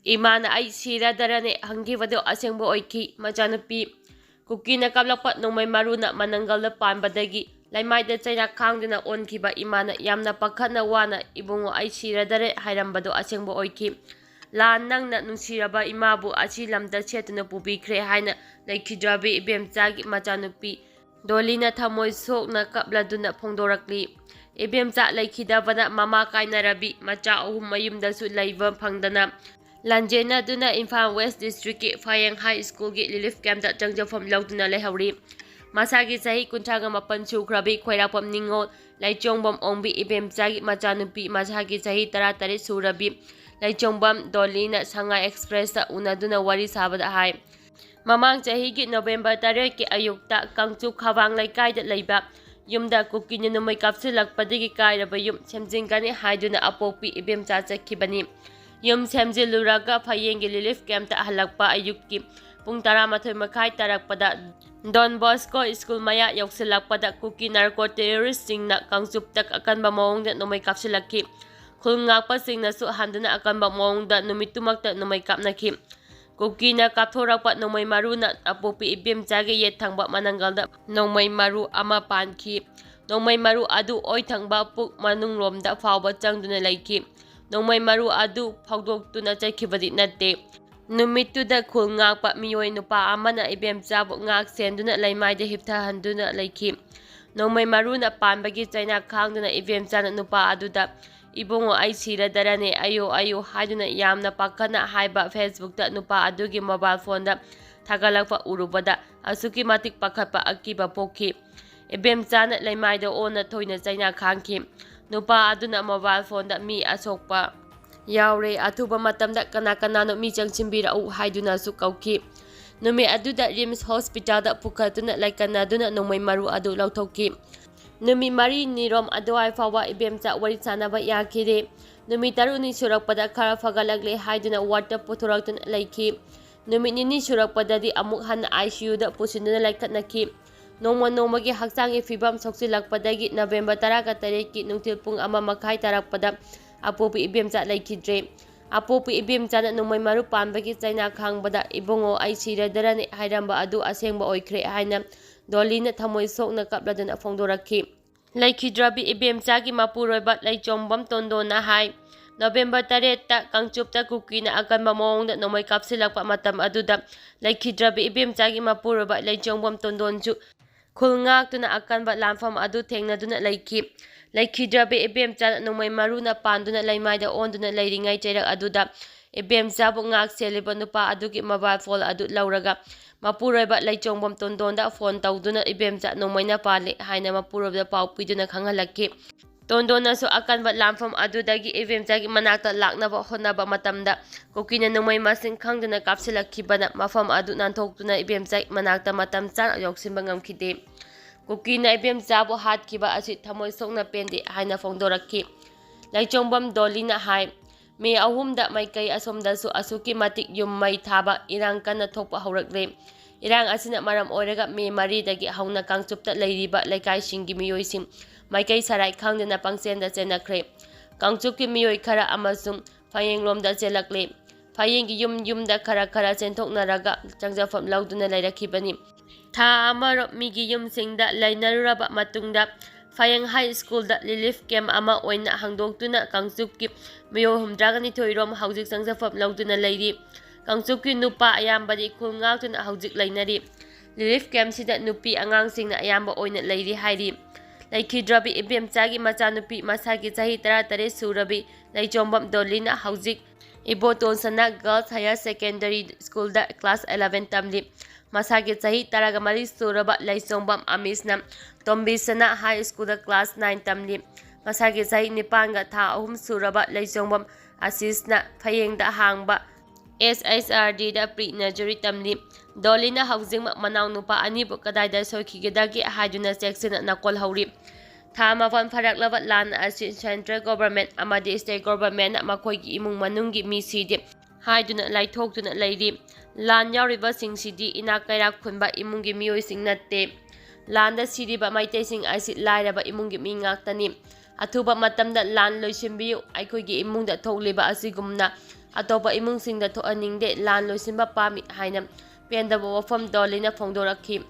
ꯏꯃꯥꯅ ꯑꯩ ꯁꯤꯔꯗꯔꯅꯦ ꯍꯪꯈꯤꯕꯗꯨ ꯑꯁꯦꯡꯕ ꯑꯣꯏꯈꯤ꯫ ꯃꯆꯥꯅꯨꯄꯤ ꯀꯨꯀꯤꯅ ꯀꯥꯞꯂꯛꯄ ꯅꯣꯡꯃꯩ ꯃꯔꯨꯅ ꯃꯅꯪꯒꯜꯗ ꯄꯥꯟꯕꯗꯒꯤ ꯂꯩꯃꯥꯏꯗ ꯆꯩꯅꯥ ꯈꯥꯡꯗꯨꯅ ꯑꯣꯟꯈꯤꯕ ꯏꯃꯥꯅ ꯌꯥꯝꯅ ꯄꯥꯈꯠꯅ ꯋꯥꯅ ꯏꯕꯨꯡꯉꯣ ꯑꯩ ꯁꯤꯔꯗꯔꯦ ꯍꯥꯏꯔꯝꯕꯗꯨ ꯑꯁꯦꯡꯕ ꯑꯣꯏꯈꯤ꯫ ꯂꯥꯟ ꯅꯪꯅ ꯅꯨꯡꯁꯤꯔꯕ ꯏꯃꯥꯕꯨ ꯑꯁꯤ ꯂꯝꯗ ꯁꯦꯠꯇꯨꯅ ꯄꯨꯕꯤꯈ꯭ꯔꯦ ꯍꯥꯏꯅ ꯂꯩꯈꯤꯗ꯭ꯔꯕꯤ ꯏꯕꯦꯝꯆꯥꯒꯤ ꯃꯆꯥꯅꯨꯄꯤ ꯗꯣꯂꯤꯅ ꯊꯃꯣꯏ ꯁꯣꯛꯅ ꯀꯞꯂꯗꯨꯅ ꯐꯣꯡꯗꯣꯔꯛꯂꯤ꯫ ꯏꯕꯦꯝꯆꯥ ꯂꯩꯈꯤꯗꯕꯅ ꯃꯃꯥ ꯀꯥꯏꯅꯔꯕꯤ ꯃꯆꯥ ꯑꯍꯨꯝ ꯃꯌꯨꯝꯗꯁꯨ ꯂꯩꯕ ꯐꯪꯗꯅ ꯂꯥꯟꯖꯦꯟꯅꯗꯨꯅ ꯏꯝꯐꯥꯜ ꯋꯦꯁ ꯗꯤꯁꯇ꯭ꯔꯤꯛꯀꯤ ꯐꯌꯦꯡ ꯍꯥꯏ ꯁ꯭ꯀꯨꯜꯒꯤ ꯔꯤꯂꯤꯐ ꯀꯦꯝꯞꯇ ꯆꯪꯖꯐꯝ ꯂꯧꯗꯨꯅ ꯂꯩꯍꯧꯔꯤ꯫ ꯃꯁꯥꯒꯤ ꯆꯍꯤ 39 ꯁꯨꯈ꯭ꯔꯕꯤ ꯈꯣꯏꯔꯥꯛꯄꯝ ꯅꯤꯡꯉꯣꯜ ꯂꯩꯆꯣꯡꯕꯝ ꯑꯣꯡꯕꯤ ꯏꯕꯦꯝꯆꯥꯒꯤ ꯃꯆꯥꯅꯨꯄꯤ ꯃꯁꯥꯒꯤ ꯆꯍꯤ 18 ꯁꯨꯔꯕꯤ ꯂꯩꯆꯣꯡꯕꯝ ꯗꯣꯂꯤꯅ ꯁꯉꯥꯏ ꯑꯦꯛꯁꯄ꯭ꯔꯦꯁꯇ ꯎꯅꯗꯨꯅ ꯋꯥꯔꯤ ꯁꯥꯕꯗ ꯍꯥꯏ ꯃꯃꯥꯡ ꯆꯍꯤꯒꯤ ꯅꯣꯕꯦꯝꯕꯔ 9ꯀꯤ ꯑꯌꯨꯛꯇ ꯀꯥꯡꯆꯨꯞ ꯈꯥꯕꯥꯡ ꯂꯩꯀꯥꯏꯗ ꯂꯩꯕ ꯌꯨꯝꯗ ꯀꯨꯀꯤꯅ ꯅꯣꯡꯃꯩ ꯀꯥꯞꯁꯤꯜꯂꯛꯄꯗꯒꯤ ꯀꯥꯏꯔꯕ ꯌꯨꯝ ꯁꯦꯝꯖꯤꯟꯒꯅꯤ ꯍꯥꯏꯗꯨꯅ ꯑꯄꯣꯛꯄꯤ ꯏꯕꯦꯝꯆꯥ ꯆꯠꯈꯤꯕꯅꯤ꯫ ꯌꯨꯝ ꯁꯦꯝꯖꯤꯜꯂꯨꯔꯒ ꯐꯌꯦꯡꯒꯤ ꯔꯤꯂꯤꯐ ꯀꯦꯝꯞꯇ ꯍꯜꯂꯛꯄ ꯑꯌꯨꯛꯀꯤ ꯄꯨꯡ 12:30 ꯇꯥꯔꯛꯄꯗ ꯗꯣꯟ ꯕꯣꯁꯀꯣ ꯁ꯭ꯀꯨꯜ ꯃꯌꯥ ꯌꯧꯁꯤꯜꯂꯛꯄꯗ ꯀꯨꯀꯤ ꯅꯥꯔꯀꯣ ꯇꯦꯔꯣꯔꯤꯁꯁꯤꯡꯅ ꯀꯥꯡꯆꯨꯞꯇ ꯑꯀꯟꯕ ꯃꯑꯣꯡꯗ ꯅꯣꯡꯃꯩ ꯀꯥꯞꯁꯤꯜꯂꯛꯈꯤ꯫ ꯈꯨꯜ ꯉꯥꯛꯄꯁꯤꯡꯅꯁꯨ ꯍꯟꯗꯨꯅ ꯑꯀꯟꯕ ꯃꯑꯣꯡꯗ ꯅꯨꯃꯤꯠꯇꯨꯃꯛꯇ ꯅꯣꯡꯃꯩ ꯀꯥꯞꯅꯈꯤ꯫ ꯀꯨꯀꯤꯅ ꯀꯥꯞꯊꯣꯔꯛꯄ ꯅꯣꯡꯃꯩ ꯃꯔꯨꯅ ꯑꯄꯣꯛꯄꯤ ꯏꯕꯦꯝꯆꯥꯒꯤ ꯌꯦꯠ ꯊꯪꯕ ꯃꯅꯪꯒꯜꯗ ꯅꯣꯡꯃꯩ ꯃꯔꯨ ꯑꯃ ꯄꯥꯟꯈꯤ꯫ ꯅꯣꯡꯃꯩ ꯃꯔꯨ ꯑꯗꯨ ꯑꯣꯏ ꯊꯪꯕ ꯄꯨꯛ ꯃꯅꯨꯡꯂꯣꯝꯗ ꯐꯥꯎꯕ ꯆꯪꯗꯨꯅ ꯂꯩꯈꯤ꯫ ꯅꯣꯡꯃꯩ ꯃꯔꯨ ꯑꯗꯨ ꯐꯥꯎꯗꯣꯛꯇꯨꯅ ꯆꯠꯈꯤꯕꯗꯤ ꯅꯠꯇꯦ꯫ ꯅꯨꯃꯤꯠꯇꯨꯗ ꯈꯨꯜ ꯉꯥꯛꯄ ꯃꯤꯑꯣꯏ ꯅꯨꯄꯥ ꯑꯃꯅ ꯏꯕꯦꯝꯆꯥꯕꯨ ꯉꯥꯛ ꯁꯦꯟꯗꯨꯅ ꯂꯩꯃꯥꯏꯗ ꯍꯤꯞꯊꯍꯟꯗꯨꯅ ꯂꯩꯈꯤ꯫ ꯅꯣꯡꯃꯩ ꯃꯔꯨꯅ ꯄꯥꯟꯕꯒꯤ ꯆꯩꯅꯥ ꯈꯥꯡꯗꯨꯅ ꯏꯕꯦꯝꯆꯥꯅ ꯅꯨꯄꯥ ꯑꯗꯨꯗ ꯏꯕꯨꯡꯉꯣ ꯑꯩ ꯁꯤꯔꯗꯔꯅꯦ ꯑꯌꯣ ꯑꯌꯣ ꯍꯥꯏꯗꯨꯅ ꯌꯥꯝꯅ ꯄꯥꯈꯠꯅ ꯍꯥꯏꯕ ꯐꯦꯁꯕꯨꯛꯇ ꯅꯨꯄꯥ ꯑꯗꯨꯒꯤ ꯃꯣꯕꯥꯏꯜ ꯐꯣꯟꯗ ꯊꯥꯒꯠꯂꯛꯄ ꯎꯔꯨꯕꯗ ꯑꯁꯨꯛꯀꯤ ꯃꯇꯤꯛ ꯄꯥꯈꯠꯄ ꯑꯀꯤꯕ ꯄꯣꯛꯈꯤ꯫ ꯏꯕꯦꯝꯆꯥꯅ ꯂꯩꯃꯥꯏꯗ ꯑꯣꯟꯅ ꯊꯣꯏꯅ ꯆꯩꯅꯥ ꯈꯥꯡꯈꯤ꯫ ꯅꯨꯄꯥ ꯑꯗꯨꯅ ꯃꯣꯕꯥꯏꯜ ꯐꯣꯟꯗ ꯃꯤ ꯑꯁꯣꯛꯄ ꯌꯥꯎꯔꯦ ꯑꯊꯨꯕ ꯃꯇꯝꯗ ꯀꯅꯥ ꯀꯅꯥꯅꯣ ꯃꯤ ꯆꯪꯁꯤꯟꯕꯤꯔꯛꯎ ꯍꯥꯏꯗꯨꯅꯁꯨ ꯀꯧꯈꯤ꯫ ꯅꯨꯃꯤꯠ ꯑꯗꯨꯗ ꯔꯤꯝꯁ ꯍꯣꯁꯄꯤꯇꯥꯜꯗ ꯄꯨꯈꯠꯇꯨꯅ ꯂꯩꯀꯟꯅꯗꯨꯅ ꯅꯣꯡꯃꯩ ꯃꯔꯨ ꯑꯗꯨ ꯂꯧꯊꯣꯛꯈꯤ꯫ ꯅꯨꯃꯤꯠ 4ꯅꯤꯔꯣꯝ ꯑꯗꯨꯋꯥꯏ ꯐꯥꯎꯕ ꯏꯕꯦꯝꯆꯥ ꯋꯥꯔꯤ ꯁꯥꯅꯕ ꯌꯥꯈꯤꯗꯦ꯫ ꯅꯨꯃꯤꯠ 5ꯅꯤ ꯁꯨꯔꯛꯄꯗ ꯈꯔ ꯐꯒꯠꯂꯛꯂꯦ ꯍꯥꯏꯗꯨꯅ ꯋꯥꯔꯗꯇ ꯄꯨꯊꯣꯔꯛꯇꯨꯅ ꯂꯩꯈꯤ꯫ ꯅꯨꯃꯤꯠ 2ꯅꯤ ꯁꯨꯔꯛꯄꯗꯗꯤ ꯑꯃꯨꯛ ꯍꯟꯅ ICUꯗ ꯄꯨꯁꯤꯟꯗꯨꯅ ꯂꯩꯈꯠꯅꯈꯤ꯫ ꯅꯣꯡꯃ ꯅꯣꯡꯃꯒꯤ ꯍꯛꯆꯥꯡꯒꯤ ꯐꯤꯚꯝ ꯁꯣꯛꯆꯤꯜꯂꯛꯄꯗꯒꯤ ꯅꯕꯦꯝꯕꯔ 13ꯀꯤ ꯅꯨꯡꯊꯤꯜ ꯄꯨꯡ 1:30 ꯇꯥꯔꯛꯄꯗ ꯑꯄꯣꯛꯄꯤ ꯏꯕꯦꯝꯆꯥ ꯂꯩꯈꯤꯗ꯭ꯔꯦ꯫ ꯑꯄꯣꯛꯄꯤ ꯏꯕꯦꯝꯆꯥꯅ ꯅꯣꯡꯃꯩ ꯃꯔꯨ ꯄꯥꯟꯕꯒꯤ ꯆꯩꯅꯥ ꯈꯥꯡꯕꯗ ꯏꯕꯨꯡꯉꯣ ꯑꯩ ꯁꯤꯔꯗꯔꯅꯦ ꯍꯥꯏꯔꯝꯕ ꯑꯗꯨ ꯑꯁꯦꯡꯕ ꯑꯣꯏꯈ꯭ꯔꯦ ꯍꯥꯏꯅ ꯗꯣꯂꯤꯅ ꯊꯃꯣꯏ ꯁꯣꯛꯅ ꯀꯞꯂꯗꯨꯅ ꯐꯣꯡꯗꯣꯔꯛꯈꯤ꯫ ꯂꯩꯈꯤꯗ꯭ꯔꯕꯤ ꯏꯕꯦꯝꯆꯥꯒꯤ ꯃꯄꯨꯔꯣꯏꯕ ꯂꯩꯆꯣꯡꯕꯝ ꯇꯣꯟꯗꯣꯟꯅ ꯍꯥꯏ ꯅꯣꯕꯦꯝꯕꯔ 9ꯇ ꯀꯥꯡꯆꯨꯞꯇ ꯀꯨꯀꯤꯅ ꯑꯀꯟꯕ ꯃꯑꯣꯡꯗ ꯅꯣꯡꯃꯩ ꯀꯥꯞꯁꯤꯜꯂꯛꯄ ꯃꯇꯝ ꯑꯗꯨꯗ ꯂꯩꯈꯤꯗ꯭ꯔꯕꯤ ꯏꯕꯦꯝꯆꯥꯒꯤ ꯃꯄꯨꯔꯣꯏꯕ ꯂꯩꯆꯣꯡꯕꯝ ꯇꯣꯟꯗꯣꯟꯁꯨ ꯈꯨꯜ ꯉꯥꯛꯇꯨꯅ ꯑꯀꯟꯕ ꯂꯥꯟꯐꯝ ꯑꯗꯨ ꯊꯦꯡꯅꯗꯨꯅ ꯂꯩꯈꯤ꯫ ꯂꯩꯈꯤꯗ꯭ꯔꯕꯤ ꯏꯕꯦꯝꯆꯥꯅ ꯅꯣꯡꯃꯩ ꯃꯔꯨꯅ ꯄꯥꯟꯗꯨꯅ ꯂꯩꯃꯥꯏꯗ ꯑꯣꯟꯗꯨꯅ ꯂꯩꯔꯤꯉꯩ ꯆꯩꯔꯛ ꯑꯗꯨꯗ ꯏꯕꯦꯝꯆꯥꯕꯨ ꯉꯥꯛ ꯁꯦꯜꯂꯤꯕ ꯅꯨꯄꯥ ꯑꯗꯨꯒꯤ ꯃꯣꯕꯥꯏꯜ ꯐꯣꯟ ꯑꯗꯨ ꯂꯧꯔꯒ ꯃꯄꯨꯔꯣꯏꯕ ꯂꯩꯆꯣꯡꯕꯝ ꯇꯣꯟꯗꯣꯟꯗ ꯐꯣꯟ ꯇꯧꯗꯨꯅ ꯏꯕꯦꯝꯆꯥ ꯅꯣꯡꯃꯩꯅ ꯄꯥꯜꯂꯦ ꯍꯥꯏꯅ ꯃꯄꯨꯔꯣꯏꯕꯗ ꯄꯥꯎ ꯄꯤꯗꯨꯅ ꯈꯪꯍꯜꯂꯛꯈꯤ꯫ ꯇꯣꯟꯗꯣꯟꯅꯁꯨ ꯑꯀꯟꯕ ꯂꯥꯟꯐꯝ ꯑꯗꯨꯗꯒꯤ ꯏꯕꯦꯝꯆꯥꯒꯤ ꯃꯅꯥꯛꯇ ꯂꯥꯛꯅꯕ ꯍꯣꯠꯅꯕ ꯃꯇꯝꯗ ꯀꯨꯀꯤꯅ ꯅꯣꯡꯃꯩ ꯃꯁꯤꯡ ꯈꯪꯗꯅ ꯀꯥꯞꯁꯤꯜꯂꯛꯈꯤꯕꯅ ꯃꯐꯝ ꯑꯗꯨ ꯅꯥꯟꯊꯣꯛꯇꯨꯅ ꯏꯕꯦꯝꯆꯥꯒꯤ ꯃꯅꯥꯛꯇ ꯃꯇꯝ ꯆꯥꯅ ꯌꯧꯁꯤꯟꯕ ꯉꯝꯈꯤꯗꯦ꯫ ꯀꯨꯀꯤꯅ ꯏꯕꯦꯝꯆꯥꯕꯨ ꯍꯥꯠꯈꯤꯕ ꯑꯁꯤ ꯊꯃꯣꯏ ꯁꯣꯛꯅ ꯄꯦꯟꯗꯦ ꯍꯥꯏꯅ ꯐꯣꯡꯗꯣꯔꯛꯈꯤ꯫ ꯂꯩꯆꯣꯡꯕꯝ ꯗꯣꯂꯤꯅ ꯍꯥꯏ ꯃꯦ 3ꯗ ꯃꯥꯏꯀꯩ ꯑꯁꯣꯝꯗꯁꯨ ꯑꯁꯨꯛꯀꯤ ꯃꯇꯤꯛ ꯌꯨꯝ ꯃꯩ ꯊꯥꯕ ꯏꯔꯥꯡ ꯀꯟꯅ ꯊꯣꯛꯄ ꯍꯧꯔꯛꯂꯦ꯫ ꯏꯔꯥꯡ ꯑꯁꯤꯅ ꯃꯔꯝ ꯑꯣꯏꯔꯒ ꯃꯦ 4ꯗꯒꯤ ꯍꯧꯅ ꯀꯥꯡꯆꯨꯞꯇ ꯂꯩꯔꯤꯕ ꯂꯩꯀꯥꯏꯁꯤꯡꯒꯤ ꯃꯤꯑꯣꯏꯁꯤꯡ ꯃꯥꯏꯀꯩ ꯁꯔꯥꯏ ꯈꯪꯗꯅ ꯄꯪꯆꯦꯟꯗ ꯆꯦꯟꯅꯈ꯭ꯔꯦ꯫ ꯀꯥꯡꯆꯨꯞꯀꯤ ꯃꯤꯑꯣꯏ ꯈꯔ ꯑꯃꯁꯨꯡ ꯐꯌꯦꯡꯂꯣꯝꯗ ꯆꯦꯜꯂꯛꯂꯦ꯫ ꯐꯌꯦꯡꯒꯤ ꯌꯨꯝ ꯌꯨꯝꯗ ꯈꯔ ꯈꯔ ꯆꯦꯟꯊꯣꯛꯅꯔꯒ ꯆꯪꯖꯐꯝ ꯂꯧꯗꯨꯅ ꯂꯩꯔꯛꯈꯤꯕꯅꯤ꯫ ꯊꯥ ꯑꯃꯔꯣꯝ ꯃꯤꯒꯤ ꯌꯨꯝꯁꯤꯡꯗ ꯂꯩꯅꯔꯨꯔꯕ ꯃꯇꯨꯡꯗ ꯐꯌꯦꯡ ꯍꯥꯏ ꯁ꯭ꯀꯨꯜꯗ ꯔꯤꯂꯤꯐ ꯀꯦꯝꯞ ꯑꯃ ꯑꯣꯏꯅ ꯍꯥꯡꯗꯣꯛꯇꯨꯅ ꯀꯥꯡꯆꯨꯞꯀꯤ ꯃꯤꯑꯣꯏ 52ꯔꯣꯝ ꯍꯧꯖꯤꯛ ꯆꯪꯖꯐꯝ ꯂꯧꯗꯨꯅ ꯂꯩꯔꯤ꯫ ꯀꯥꯡꯆꯨꯞꯀꯤ ꯅꯨꯄꯥ ꯑꯌꯥꯝꯕꯗꯤ ꯈꯨꯜ ꯉꯥꯛꯇꯨꯅ ꯍꯧꯖꯤꯛ ꯂꯩꯅꯔꯤ꯫ ꯔꯤꯂꯤꯐ ꯀꯦꯝꯞꯁꯤꯗ ꯅꯨꯄꯤ ꯑꯉꯥꯡꯁꯤꯡꯅ ꯑꯌꯥꯝꯕ ꯑꯣꯏꯅ ꯂꯩꯔꯤ ꯍꯥꯏꯔꯤ꯫ ꯂꯩꯈꯤꯗ꯭ꯔꯕꯤ ꯏꯕꯦꯝꯆꯥꯒꯤ ꯃꯆꯥꯅꯨꯄꯤ ꯃꯁꯥꯒꯤ ꯆꯍꯤ 13 ꯁꯨꯔꯕꯤ ꯂꯩꯆꯣꯡꯕꯝ ꯗꯣꯂꯤꯅ ꯍꯧꯖꯤꯛ ꯏꯕꯣꯇꯣꯟꯁꯅꯥ ꯒꯔꯜꯁ ꯍꯥꯌꯔ ꯁꯦꯀꯦꯟꯗꯔꯤ ꯁ꯭ꯀꯨꯜꯗ ꯀ꯭ꯂꯥꯁ 11 ꯇꯝꯂꯤ꯫ ꯃꯁꯥꯒꯤ ꯆꯍꯤ 14 ꯁꯨꯔꯕ ꯂꯩꯆꯣꯡꯕꯝ ꯑꯃꯤꯁꯅ ꯇꯣꯝꯕꯤꯁꯅꯥ ꯍꯥꯏ ꯁ꯭ꯀꯨꯜꯗ ꯀ꯭ꯂꯥꯁ 9 ꯇꯝꯂꯤ꯫ ꯃꯁꯥꯒꯤ ꯆꯍꯤ 9ꯒ ꯊꯥ 3 ꯁꯨꯔꯕ ꯂꯩꯆꯣꯡꯕꯝ ꯑꯁꯤꯁꯅ ꯐꯌꯦꯡꯗ ꯍꯥꯡꯕ SHRDꯗ ꯄ꯭ꯔꯤ ꯅꯔꯖꯔꯤ ꯇꯝꯂꯤ꯫ ꯗꯣꯂꯤꯅ ꯍꯧꯖꯤꯛꯃꯛ ꯃꯅꯥꯎ ꯅꯨꯄꯥ ꯑꯅꯤꯕꯨ ꯀꯗꯥꯏꯗ ꯁꯣꯏꯈꯤꯒꯗꯒꯦ ꯍꯥꯏꯗꯨꯅ ꯆꯦꯛꯁꯤꯟꯅ ꯅꯥꯀꯣꯜ ꯍꯧꯔꯤ꯫ ꯊꯥ 4 ꯐꯥꯔꯛꯂꯕ ꯂꯥꯟ ꯑꯁꯤ ꯁꯦꯟꯇ꯭ꯔꯦꯜ ꯒꯣꯚꯔꯟꯃꯦꯟꯠ ꯑꯃꯗꯤ ꯁ꯭ꯇꯦꯠ ꯒꯣꯚꯔꯟꯃꯦꯟꯠꯅ ꯃꯈꯣꯏꯒꯤ ꯏꯃꯨꯡ ꯃꯅꯨꯡꯒꯤ ꯃꯤ ꯁꯤꯗꯦ ꯍꯥꯏꯗꯨꯅ ꯂꯥꯏꯊꯣꯛꯇꯨꯅ ꯂꯩꯔꯤ꯫ ꯂꯥꯟ ꯌꯥꯎꯔꯤꯕꯁꯤꯡꯁꯤꯗꯤ ꯏꯅꯥꯛ ꯀꯩꯔꯥꯛ ꯈꯨꯟꯕ ꯏꯃꯨꯡꯒꯤ ꯃꯤꯑꯣꯏꯁꯤꯡ ꯅꯠꯇꯦ꯫ ꯂꯥꯟꯗ ꯁꯤꯔꯤꯕ ꯃꯩꯇꯩꯁꯤꯡ ꯑꯁꯤ ꯂꯥꯏꯔꯕ ꯏꯃꯨꯡꯒꯤ ꯃꯤ ꯉꯥꯛꯇꯅꯤ꯫ ꯑꯊꯨꯕ ꯃꯇꯝꯗ ꯂꯥꯟ ꯂꯣꯏꯁꯤꯟꯕꯤꯌꯨ꯫ ꯑꯩꯈꯣꯏꯒꯤ ꯏꯃꯨꯡꯗ ꯊꯣꯛꯂꯤꯕ ꯑꯁꯤꯒꯨꯝꯅ ꯑꯇꯣꯞꯄ ꯏꯃꯨꯡꯁꯤꯡꯗ ꯊꯣꯛꯍꯟꯅꯤꯡꯗꯦ, ꯂꯥꯟ ꯂꯣꯏꯁꯤꯟꯕ ꯄꯥꯝꯃꯤ ꯍꯥꯏꯅ ꯄꯦꯟꯗꯕ ꯋꯥꯐꯝ ꯗꯣꯂꯤꯅ ꯐꯣꯡꯗꯣꯔꯛꯈꯤ꯫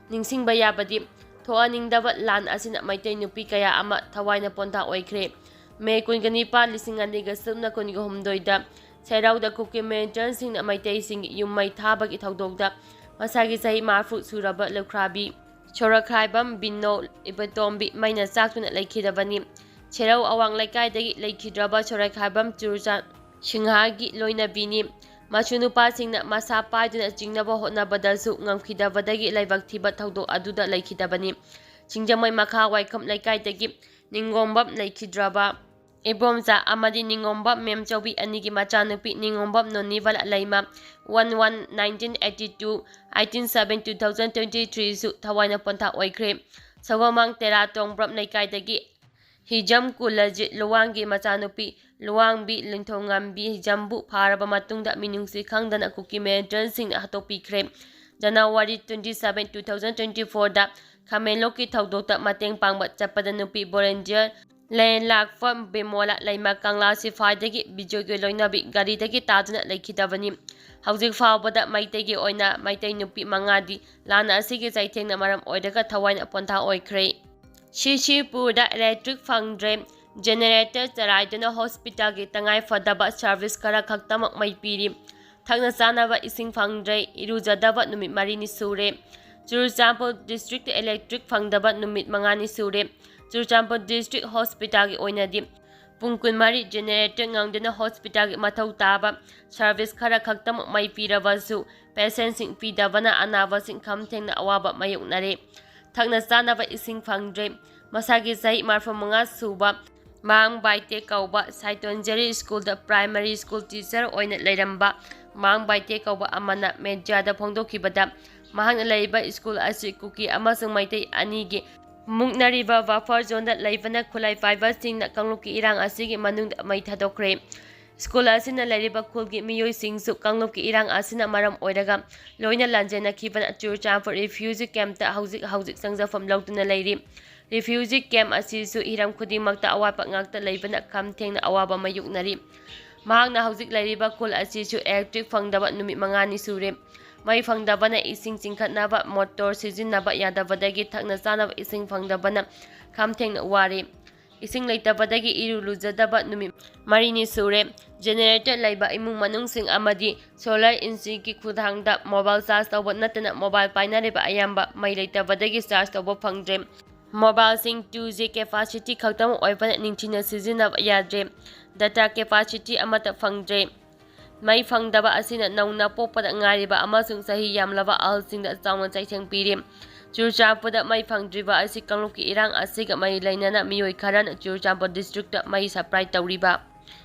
ꯅꯤꯡꯁꯤꯡꯕ ꯌꯥꯕꯗꯤ ꯊꯣꯛꯍꯟꯅꯤꯡꯗꯕ ꯂꯥꯟ ꯑꯁꯤꯅ ꯃꯩꯇꯩ ꯅꯨꯄꯤ ꯀꯌꯥ ꯑꯃ ꯊꯋꯥꯏꯅ ꯄꯣꯟꯊꯥ ꯑꯣꯏꯈ꯭ꯔꯦ꯫ ꯃꯦ 19, 2023ꯗ ꯁꯦꯔꯧꯗ ꯀꯨꯀꯤ ꯃꯤꯂꯤꯇꯦꯟꯠꯁꯤꯡꯅ ꯃꯩꯇꯩꯁꯤꯡꯒꯤ ꯌꯨꯝ ꯃꯩ ꯊꯥꯕꯒꯤ ꯊꯧꯗꯣꯛꯇ ꯃꯁꯥꯒꯤ ꯆꯍꯤ 40 ꯁꯨꯔꯕ ꯂꯨꯈ꯭ꯔꯥꯕꯤ ꯁꯣꯔꯣꯛꯈꯥꯏꯕꯝ ꯕꯤꯅꯣ ꯏꯕꯇꯣꯝꯕꯤ ꯃꯩꯅ ꯆꯥꯛꯇꯨꯅ ꯂꯩꯈꯤꯗꯕꯅꯤ꯫ ꯁꯦꯔꯧ ꯑꯋꯥꯡ ꯂꯩꯀꯥꯏꯗꯒꯤ ꯂꯩꯈꯤꯗ꯭ꯔꯕ ꯁꯣꯔꯣꯛꯈꯥꯏꯕꯝ ꯆꯨꯔꯆꯥꯟ ꯁꯤꯡꯍꯒꯤ ꯂꯣꯏꯅꯕꯤꯅꯤ꯫ ꯃꯁꯨꯅꯨꯄꯥꯁꯤꯡꯅ ꯃꯁꯥ ꯄꯥꯏꯗꯨꯅ ꯆꯤꯡꯅꯕ ꯍꯣꯠꯅꯕꯗꯁꯨ ꯉꯝꯈꯤꯗꯕꯗꯒꯤ ꯂꯥꯏꯕꯛ ꯊꯤꯕ ꯊꯧꯗꯣꯛ ꯑꯗꯨꯗ ꯂꯩꯈꯤꯗꯕꯅꯤ꯫ ꯁꯤꯡꯖꯃꯩ ꯃꯈꯥ ꯋꯥꯏꯈꯝ ꯂꯩꯀꯥꯏꯗꯒꯤ ꯅꯤꯡꯉꯣꯝꯕꯝ ꯂꯩꯈꯤꯗ꯭ꯔꯕ ꯏꯕꯣꯝꯆꯥ ꯑꯃꯗꯤ ꯅꯤꯡꯉꯣꯝꯕꯝ ꯃꯦꯝꯆꯧꯕꯤ ꯑꯅꯤꯒꯤ ꯃꯆꯥꯅꯨꯄꯤ ꯅꯤꯡꯉꯣꯝꯕꯝ ꯅꯣꯅꯤꯕꯂꯥ ꯂꯩꯃ 11-1982, 18-7-2023ꯁꯨ ꯊꯋꯥꯏꯅ ꯄꯣꯟꯊꯥ ꯑꯣꯏꯈ꯭ꯔꯦ꯫ ꯁꯒꯣꯜꯃꯥꯡ ꯇꯦꯔꯥ ꯇꯣꯡꯕ꯭ꯔꯝ ꯂꯩꯀꯥꯏꯗꯒꯤ ꯍꯤꯖꯝ ꯀꯨꯂꯖꯤꯠ ꯂꯨꯋꯥꯡꯒꯤ ꯃꯆꯥꯅꯨꯄꯤ ꯂꯨꯋꯥꯡꯕꯤ ꯂꯤꯡꯊꯣꯉꯝꯕꯤ ꯍꯤꯖꯝꯕꯨ ꯐꯥꯔꯕ ꯃꯇꯨꯡꯗ ꯃꯤꯅꯨꯡꯁꯤ ꯈꯪꯗꯅ ꯀꯨꯀꯤ ꯃꯤꯂꯤꯇꯦꯟꯠꯁꯤꯡꯅ ꯍꯥꯠꯇꯣꯛꯄꯤꯈ꯭ꯔꯦ꯫ ꯖꯅꯨꯋꯥꯔꯤ 27, 2024ꯗ ꯈꯥꯃꯦꯟꯂꯣꯛꯀꯤ ꯊꯧꯗꯣꯛꯇ ꯃꯇꯦꯡ ꯄꯥꯡꯕ ꯆꯠꯄꯗ ꯅꯨꯄꯤ ꯚꯣꯂꯨꯟꯇꯤꯌꯔ ꯂꯦꯟꯂꯥꯛꯐꯝ ꯕꯤꯃꯣꯂꯥ ꯂꯩꯃ ꯀꯪꯂꯥ ꯁꯤꯐꯥꯏꯗꯒꯤ ꯕꯤꯖꯣꯏꯒꯤ ꯂꯣꯏꯅꯕꯤ ꯒꯥꯔꯤꯗꯒꯤ ꯇꯥꯗꯨꯅ ꯂꯩꯈꯤꯗꯕꯅꯤ꯫ ꯍꯧꯖꯤꯛ ꯐꯥꯎꯕꯗ ꯃꯩꯇꯩꯒꯤ ꯑꯣꯏꯅ ꯃꯩꯇꯩ ꯅꯨꯄꯤ 5ꯗꯤ ꯂꯥꯟ ꯑꯁꯤꯒꯤ ꯆꯩꯊꯦꯡꯅ ꯃꯔꯝ ꯑꯣꯏꯔꯒ ꯊꯋꯥꯏꯅ ꯄꯣꯟꯊꯥ ꯑꯣꯏꯈ꯭ꯔꯦ꯫ Ccpur da Electric phangdre generator ꯆꯂꯥꯏꯗꯨꯅ ꯍꯣꯁꯄꯤꯇꯥꯜꯒꯤ ꯇꯉꯥꯏ ꯐꯗꯕ ꯁꯔꯚꯤꯁ ꯈꯔ ꯈꯛꯇꯃꯛ ꯃꯩ ꯄꯤꯔꯤ꯫ ꯊꯛꯅ ꯆꯥꯅꯕ ꯏꯁꯤꯡ ꯐꯪꯗ꯭ꯔꯦ, ꯏꯔꯨꯖꯗꯕ ꯅꯨꯃꯤꯠ 4ꯅꯤ ꯁꯨꯔꯦ꯫ ꯆꯨꯔꯆꯥꯟꯄꯨꯔ ꯗꯤꯁꯇ꯭ꯔꯤꯛꯇ ꯏꯂꯦꯛꯇ꯭ꯔꯤꯛ ꯐꯪꯗꯕ ꯅꯨꯃꯤꯠ 5ꯅꯤ ꯁꯨꯔꯦ꯫ ꯆꯨꯔꯆꯥꯟꯄꯨꯔ ꯗꯤꯁꯇ꯭ꯔꯤꯛ ꯍꯣꯁꯄꯤꯇꯥꯜꯒꯤ ꯑꯣꯏꯅꯗꯤ ꯄꯨꯡ 24 ꯖꯦꯅꯦꯔꯦꯇꯔ ꯉꯪꯗꯨꯅ ꯍꯣꯁꯄꯤꯇꯥꯜꯒꯤ ꯃꯊꯧ ꯇꯥꯕ ꯁꯔꯚꯤꯁ ꯈꯔ ꯈꯛꯇꯃꯛ ꯃꯩ ꯄꯤꯔꯕꯁꯨ ꯄꯦꯁꯦꯟꯠꯁꯤꯡ ꯄꯤꯗꯕꯅ ꯑꯅꯥꯕꯁꯤꯡ ꯈꯝ ꯊꯦꯡꯅ ꯑꯋꯥꯕ ꯃꯥꯌꯣꯛꯅꯔꯦ꯫ ꯊꯛꯅ ꯆꯥꯅꯕ ꯏꯁꯤꯡ ꯐꯪꯗ꯭ꯔꯦ꯫ ꯃꯁꯥꯒꯤ ꯆꯍꯤ 45 ꯁꯨꯕ ꯃꯥꯡ ꯕꯥꯏꯇꯦ ꯀꯧꯕ ꯁꯥꯏꯇꯣꯟꯖꯦꯔꯤ ꯁ꯭ꯀꯨꯜꯗ ꯄ꯭ꯔꯥꯏꯃꯥꯔꯤ ꯁ꯭ꯀꯨꯜ ꯇꯤꯆꯔ ꯑꯣꯏꯅ ꯂꯩꯔꯝꯕ ꯃꯥꯡ ꯕꯥꯏꯇꯦ ꯀꯧꯕ ꯑꯃꯅ ꯃꯦꯗꯤꯌꯥꯗ ꯐꯣꯡꯗꯣꯛꯈꯤꯕꯗ ꯃꯍꯥꯛꯅ ꯂꯩꯔꯤꯕ ꯁ꯭ꯀꯨꯜ ꯑꯁꯤ ꯀꯨꯀꯤ ꯑꯃꯁꯨꯡ ꯃꯩꯇꯩ ꯑꯅꯤꯒꯤ ꯃꯨꯛꯅꯔꯤꯕ ꯕꯐꯔ ꯖꯣꯟꯗ ꯂꯩꯕꯅ ꯈꯨꯠꯂꯥꯏ ꯄꯥꯏꯕꯁꯤꯡꯅ ꯀꯥꯡꯂꯨꯞꯀꯤ ꯏꯔꯥꯡ ꯑꯁꯤꯒꯤ ꯃꯅꯨꯡꯗ ꯃꯩ ꯊꯥꯗꯣꯛꯈ꯭ꯔꯦ꯫ ꯁ꯭ꯀꯨꯜ ꯑꯁꯤꯅ ꯂꯩꯔꯤꯕ ꯈꯨꯜꯒꯤ ꯃꯤꯑꯣꯏꯁꯤꯡꯁꯨ ꯀꯥꯡꯂꯨꯞꯀꯤ ꯏꯔꯥꯡ ꯑꯁꯤꯅ ꯃꯔꯝ ꯑꯣꯏꯔꯒ ꯂꯣꯏꯅ ꯂꯥꯟꯖꯦꯟꯅꯈꯤꯕꯅ ꯆꯨꯔꯆꯥꯟꯄꯨꯔ ꯔꯤꯐ꯭ꯌꯨꯖꯤ ꯀꯦꯝꯞꯇ ꯍꯧꯖꯤꯛ ꯆꯪꯖꯐꯝ ꯂꯧꯗꯨꯅ ꯂꯩꯔꯤ꯫ ꯔꯤꯐ꯭ꯌꯨꯖꯤ ꯀꯦꯝꯞ ꯑꯁꯤꯁꯨ ꯍꯤꯔꯝ ꯈꯨꯗꯤꯡꯃꯛꯇ ꯑꯋꯥꯠꯄ ꯉꯥꯛꯇ ꯂꯩꯕꯅ ꯈꯝ ꯊꯦꯡꯅ ꯑꯋꯥꯕ ꯃꯥꯌꯣꯛꯅꯔꯤ꯫ ꯃꯍꯥꯛꯅ ꯍꯧꯖꯤꯛ ꯂꯩꯔꯤꯕ ꯈꯨꯜ ꯑꯁꯤꯁꯨ ꯏꯂꯦꯛꯇ꯭ꯔꯤꯛ ꯐꯪꯗꯕ ꯅꯨꯃꯤꯠ 5ꯅꯤ ꯁꯨꯔꯦ꯫ ꯃꯩ ꯐꯪꯗꯕꯅ ꯏꯁꯤꯡ ꯆꯤꯡꯈꯠꯅꯕ ꯃꯣꯇꯣꯔ ꯁꯤꯖꯤꯟꯅꯕ ꯌꯥꯗꯕꯗꯒꯤ ꯊꯛꯅ ꯆꯥꯅꯕ ꯏꯁꯤꯡ ꯐꯪꯗꯕꯅ ꯈꯝ ꯊꯦꯡꯅ ꯋꯥꯔꯦ꯫ ꯏꯁꯤꯡ ꯂꯩꯇꯕꯗꯒꯤ ꯏꯔꯨ ꯂꯨꯖꯗꯕ ꯅꯨꯃꯤꯠ 4ꯅꯤ ꯁꯨꯔꯦ꯫ ꯖꯦꯅꯦꯔꯦꯇꯔ ꯂꯩꯕ ꯏꯃꯨꯡ ꯃꯅꯨꯡꯁꯤꯡ ꯑꯃꯗꯤ ꯁꯣꯂꯔ ꯏꯅꯔꯖꯤꯒꯤ ꯈꯨꯠꯊꯥꯡꯗ ꯃꯣꯕꯥꯏꯜ ꯆꯥꯔꯖ ꯇꯧꯕ ꯅꯠꯇꯅ ꯃꯣꯕꯥꯏꯜ ꯄꯥꯏꯅꯔꯤꯕ ꯑꯌꯥꯝꯕ ꯃꯩ ꯂꯩꯇꯕꯗꯒꯤ ꯆꯥꯔꯖ ꯇꯧꯕ ꯐꯪꯗ꯭ꯔꯦ꯫ ꯃꯣꯕꯥꯏꯜꯁꯤꯡ 2G ꯀꯦꯄꯥꯁꯤꯇꯤ ꯈꯛꯇꯃꯛ ꯑꯣꯏꯕꯅ ꯅꯤꯡꯊꯤꯅ ꯁꯤꯖꯤꯟꯅꯕ ꯌꯥꯗ꯭ꯔꯦ꯫ ꯗꯇꯥ ꯀꯦꯄꯥꯁꯤꯇꯤ ꯑꯃꯠꯇ ꯐꯪꯗ꯭ꯔꯦ꯫ ꯃꯩ ꯐꯪꯗꯕ ꯑꯁꯤꯅ ꯅꯧꯅ ꯄꯣꯛꯄꯗ ꯉꯥꯏꯔꯤꯕ ꯑꯃꯁꯨꯡ ꯆꯍꯤ ꯌꯥꯝꯂꯕ ꯑꯍꯜꯁꯤꯡꯗ ꯆꯥꯎꯅ ꯆꯩꯊꯦꯡ ꯄꯤꯔꯤ꯫ ꯆꯨꯔꯆꯥꯟꯄꯨꯔꯗ ꯃꯩ ꯐꯪꯗ꯭ꯔꯤꯕ ꯑꯁꯤ ꯀꯥꯡꯂꯨꯞꯀꯤ ꯏꯔꯥꯡ ꯑꯁꯤꯒ ꯃꯔꯤ ꯂꯩꯅꯅ ꯃꯤꯑꯣꯏ ꯈꯔꯅ ꯆꯨꯔꯆꯥꯟꯄꯨꯔ ꯗꯤꯁꯇ꯭ꯔꯤꯛꯇ ꯃꯩ ꯁꯄ꯭ꯂꯥꯏ ꯇꯧꯔꯤꯕ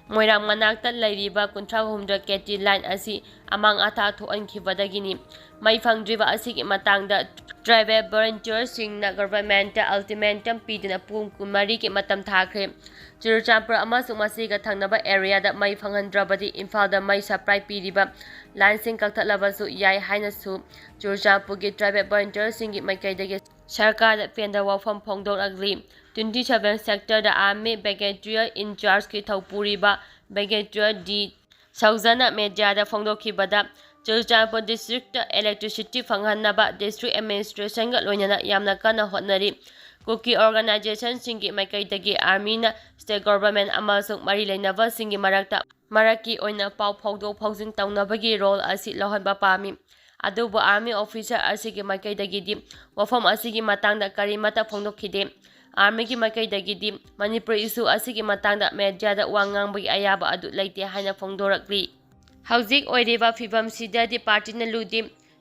ꯃꯣꯏꯔꯥꯡ ꯃꯅꯥꯛꯇ ꯂꯩꯔꯤꯕ 33 KT ꯂꯥꯏꯟ ꯑꯁꯤ ꯑꯃꯥꯡ ꯑꯇꯥ ꯊꯣꯛꯍꯟꯈꯤꯕꯗꯒꯤꯅꯤ꯫ ꯃꯩ ꯐꯪꯗ꯭ꯔꯤꯕ ꯑꯁꯤꯒꯤ ꯃꯇꯥꯡꯗ ꯇ꯭ꯔꯥꯏꯕꯦꯜ ꯚꯣꯂꯨꯟꯇꯤꯌꯔꯁꯤꯡꯅ ꯒꯚꯔꯟꯃꯦꯟꯠꯇ ꯑꯜꯇꯤꯃꯦꯇꯝ ꯄꯤꯗꯨꯅ ꯄꯨꯡ 24ꯒꯤ ꯃꯇꯝ ꯊꯥꯈ꯭ꯔꯦ꯫ ꯆꯨꯔꯆꯥꯟꯄꯨꯔ ꯑꯃꯁꯨꯡ ꯃꯁꯤꯒ ꯊꯪꯅꯕ ꯑꯦꯔꯤꯌꯥꯗ ꯃꯩ ꯐꯪꯍꯟꯗ꯭ꯔꯕꯗꯤ ꯏꯝꯐꯥꯜꯗ ꯃꯩ ꯁꯄ꯭ꯂꯥꯏ ꯄꯤꯔꯤꯕ ꯂꯥꯏꯟꯁꯤꯡ ꯀꯛꯊꯠꯂꯕꯁꯨ ꯌꯥꯏ ꯍꯥꯏꯅꯁꯨ ꯆꯨꯔꯆꯥꯟꯄꯨꯔꯒꯤ ꯇ꯭ꯔꯥꯏꯕꯦꯜ ꯚꯣꯂꯨꯟꯇꯤꯌꯔꯁꯤꯡꯒꯤ ꯃꯥꯏꯀꯩꯗꯒꯤ ꯁꯔꯀꯥꯔꯗ ꯄꯦꯟꯗꯕ ꯋꯥꯐꯝ ꯐꯣꯡꯗꯣꯛꯂꯤ꯫ 27 ꯁꯦꯛꯇꯔꯗ ꯑꯥꯔꯃꯤ ꯕ꯭ꯔꯤꯒꯦꯗꯤꯌꯔ ꯏꯟꯆꯥꯔꯖꯀꯤ ꯊꯧꯄꯨꯔꯤꯕ ꯕ꯭ꯔꯤꯒꯦꯗꯤꯌꯔ ꯗꯤ. ꯁꯧꯖꯅ ꯃꯦꯗꯤꯌꯥꯗ ꯐꯣꯡꯗꯣꯛꯈꯤꯕꯗ ꯆꯨꯔꯆꯥꯟꯄꯨꯔ ꯗꯤꯁꯇ꯭ꯔꯤꯛꯇ ꯏꯂꯦꯛꯇ꯭ꯔꯤꯁꯤꯇꯤ ꯐꯪꯍꯟꯅꯕ ꯗꯤꯁꯇ꯭ꯔꯤꯛ ꯑꯦꯗꯃꯤꯅꯤꯁꯇ꯭ꯔꯦꯁꯟꯒ ꯂꯣꯏꯅꯅ ꯌꯥꯝꯅ ꯀꯟꯅ ꯍꯣꯠꯅꯔꯤ꯫ ꯀꯨꯀꯤ ꯑꯣꯔꯒꯅꯥꯏꯖꯦꯁꯟꯁꯤꯡꯒꯤ ꯃꯥꯏꯀꯩꯗꯒꯤ ꯑꯥꯔꯃꯤꯅ ꯁ꯭ꯇꯦꯠ ꯒꯚꯔꯟꯃꯦꯟꯠ ꯑꯃꯁꯨꯡ ꯃꯔꯤ ꯂꯩꯅꯕꯁꯤꯡꯒꯤ ꯃꯔꯛꯇ ꯃꯔꯛꯀꯤ ꯑꯣꯏꯅ ꯄꯥꯎ ꯐꯥꯎꯗꯣꯛ ꯐꯥꯎꯖꯤꯟ ꯇꯧꯅꯕꯒꯤ ꯔꯣꯜ ꯑꯁꯤ ꯂꯧꯍꯟꯕ ꯄꯥꯝꯃꯤ꯫ ꯑꯗꯨꯕꯨ ꯑꯥꯔꯃꯤ ꯑꯣꯐꯤꯁꯥꯔ ꯑꯁꯤꯒꯤ ꯃꯥꯏꯀꯩꯗꯒꯤꯗꯤ ꯋꯥꯐꯝ ꯑꯁꯤꯒꯤ ꯃꯇꯥꯡꯗ ꯀꯔꯤꯃꯠꯇ ꯐꯣꯡꯗꯣꯛꯈꯤꯗꯦ꯫ ꯑꯥꯔꯃꯤꯒꯤ ꯃꯥꯏꯀꯩꯗꯒꯤꯗꯤ ꯃꯅꯤꯄꯨꯔ ꯏꯁꯨ ꯑꯁꯤꯒꯤ ꯃꯇꯥꯡꯗ ꯃꯦꯗꯤꯌꯥꯗ ꯋꯥ ꯉꯥꯡꯕꯒꯤ ꯑꯌꯥꯕ ꯑꯗꯨ ꯂꯩꯇꯦ ꯍꯥꯏꯅ ꯐꯣꯡꯗꯣꯔꯛꯂꯤ꯫ ꯍꯧꯖꯤꯛ ꯑꯣꯏꯔꯤꯕ ꯐꯤꯚꯝꯁꯤꯗꯗꯤ ꯄꯥꯔꯇꯤꯅ ꯂꯨꯗꯦ,